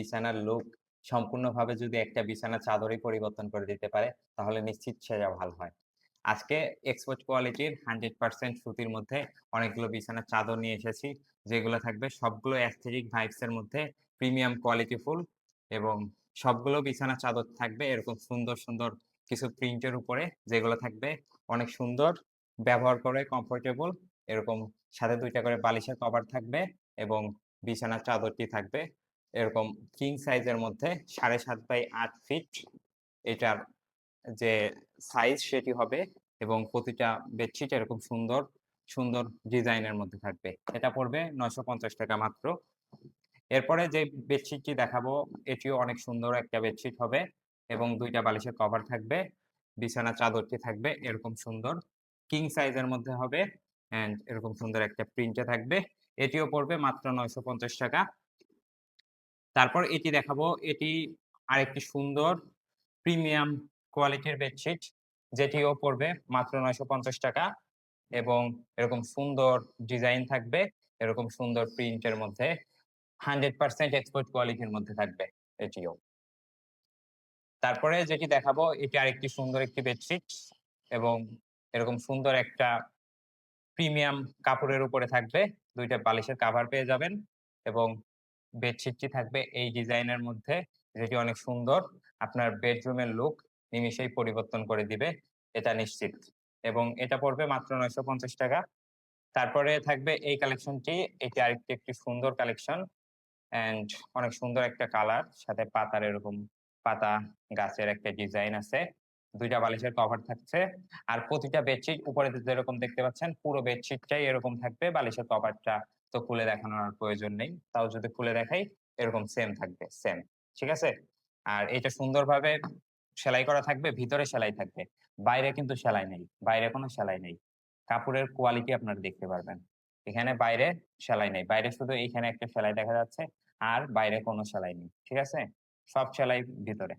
বিছানার লুক সম্পূর্ণভাবে যদি একটা বিছানার চাদরই পরিবর্তন করে দিতে পারে, তাহলে নিশ্চিত সেটা ভালো হয়। আজকে এক্সপোর্ট কোয়ালিটির 100% সুতির মধ্যে অনেকগুলো বিছানার চাদর নিয়ে এসেছি। যেগুলো থাকবে সবগুলো অ্যাস্থেটিক ভাইবস এর মধ্যে প্রিমিয়াম কোয়ালিটি ফুল এবং সবগুলো বিছানার চাদর থাকবে এরকম সুন্দর, সুন্দর কিছু প্রিন্টের উপরে যেগুলো থাকবে অনেক সুন্দর, ব্যবহার করে কমফোর্টেবল, এরকম সাথে ২ টা করে বালিশের কভার থাকবে এবং বিছানার চাদরটি থাকবে এরকম কিং সাইজের মধ্যে ৭.৫ বাই ৮ ফিট। এটার যে সাইজ সেটি হবে এবং প্রতিটা বেডশিট এরকম সুন্দর, সুন্দর ডিজাইনের মধ্যে থাকবে। এটা পড়বে ৳৯৫০ মাত্র। এরপরে যে বেডশিটটি দেখাবো এটিও অনেক সুন্দর একটা বেডশিট হবে এবং ২ টা বালিশের কভার থাকবে। বিছানার চাদরটি থাকবে এরকম সুন্দর কিং সাইজের মধ্যে হবে অ্যান্ড এরকম সুন্দর একটা প্রিন্টে থাকবে। এটিও পড়বে মাত্র ৳৯৫০। তারপর এটি দেখাবো। এটি আরেকটি সুন্দর প্রিমিয়াম কোয়ালিটির বেডশিট যেটিও পড়বে মাত্র ৳৯৫০ এবং এরকম সুন্দর ডিজাইন থাকবে, এরকম সুন্দর প্রিন্টের মধ্যে 100% এক্সপোর্ট কোয়ালিটির মধ্যে থাকবে এটিও। তারপরে যেটি দেখাবো এটি আরেকটি সুন্দর একটি বেডশিট এবং এরকম সুন্দর একটা প্রিমিয়াম কাপড়ের উপরে থাকবে। ২ টা বালিশের কাভার পেয়ে যাবেন এবং বেডশিটটি থাকবে এই ডিজাইনের মধ্যে, যেটি অনেক সুন্দর। আপনার বেডরুমের লুক নিমিষেই পরিবর্তন করে দিবে, এটা নিশ্চিত। এবং এটা পড়বে মাত্র ৳৯৫০। তারপরে থাকবে এই কালেকশনটি, এটি আরেকটি একটি সুন্দর কালেকশন অ্যান্ড অনেক সুন্দর একটা কালার, সাথে পাতার এরকম পাতা গাছের একটা ডিজাইন আছে। ২ টা বালিশের কভার থাকছে। আর প্রতিটা বেডশিট উপরে যেরকম দেখতে পাচ্ছেন পুরো বেডশিটটাই এরকম থাকবে। বালিশের কভারটা তো খুলে দেখানোর আর প্রয়োজন নেই। তাও যদি খুলে দেখাই এরকম সেম থাকবে, সেম। ঠিক আছে? আর এটা সুন্দরভাবে সেলাই করা থাকবে, ভিতরে সেলাই থাকবে। বাইরে কিন্তু সেলাই নেই। বাইরে কোনো সেলাই নেই। কাপড়ের কোয়ালিটি আপনারা দেখতে পারবেন। এখানে বাইরে সেলাই নেই। বাইরে শুধু এইখানে একটা সেলাই দেখা যাচ্ছে। আর বাইরে কোনো সেলাই নেই। ঠিক আছে? সব সেলাই ভিতরে।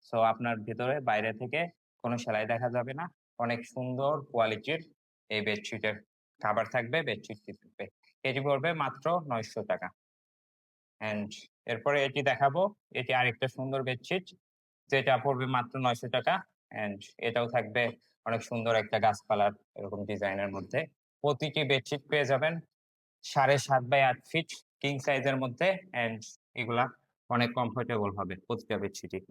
সো আপনার ভেতরে বাইরে থেকে কোনো সেলাই দেখা যাবে না। অনেক সুন্দর কোয়ালিটির এই বেডশিটের কাভার থাকবে, বেডশিটটি থাকবে। এটি পড়বে মাত্র ৳৯০০। অ্যান্ড এরপরে এটি দেখাবো। এটি আরেকটা সুন্দর বেডশিট যেটা পড়বে মাত্র ৳৯০০ অ্যান্ড এটাও থাকবে অনেক সুন্দর একটা গাছপালার এরকম ডিজাইনের মধ্যে। প্রতিটি বেডশিট পেয়ে যাবেন ৭.৫ বাই ৮ ফিট কিং সাইজের মধ্যে অ্যান্ড এগুলা অনেক কমফোর্টেবল হবে প্রতিটা বেডশিটই।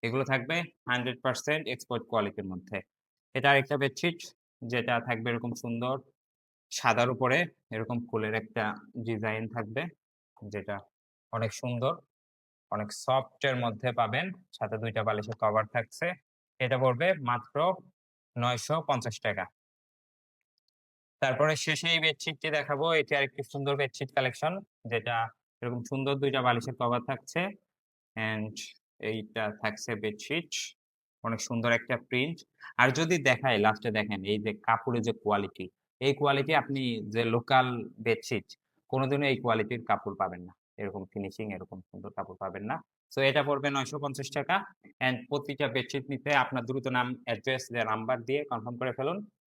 এগুলো থাকবে 100% এক্সপোর্ট কোয়ালিটির মধ্যে। এটা আরেকটা বেডশিট যেটা থাকবে এরকম সুন্দর সাদার উপরে এরকম ফুলের একটা ডিজাইন থাকবে, যেটা অনেক সুন্দর, অনেক সফট এর মধ্যে পাবেন। সাথে ২ টা বালিশের কভার থাকছে। এটা পড়বে মাত্র ৳৯৫০। তারপরে শেষে এই বেডশিটটি দেখাবো। এটি আরেকটি সুন্দর বেডশিট কালেকশন যেটা এরকম সুন্দর ২ টা বালিশের কভার থাকছে অ্যান্ড এইটা থাকছে বেডশিট। অনেক সুন্দর একটা প্রিন্ট। আর যদি দেখাই লাস্টে দেখেন এই যে কাপড়ের যে কোয়ালিটি, এই কোয়ালিটি আপনি যে লোকাল বেডশিট কোনদিনও এই কোয়ালিটির কাপড় পাবেন না। এরকম ফিনিশিং এরকম সুন্দর কাপড় পাবেন না। সো এটা পড়বে ৳৯৫০ অ্যান্ড প্রতিটা বেডশিট নিতে আপনার দ্রুত নাম, অ্যাড্রেস, নাম্বার দিয়ে কনফার্ম করে ফেলুন।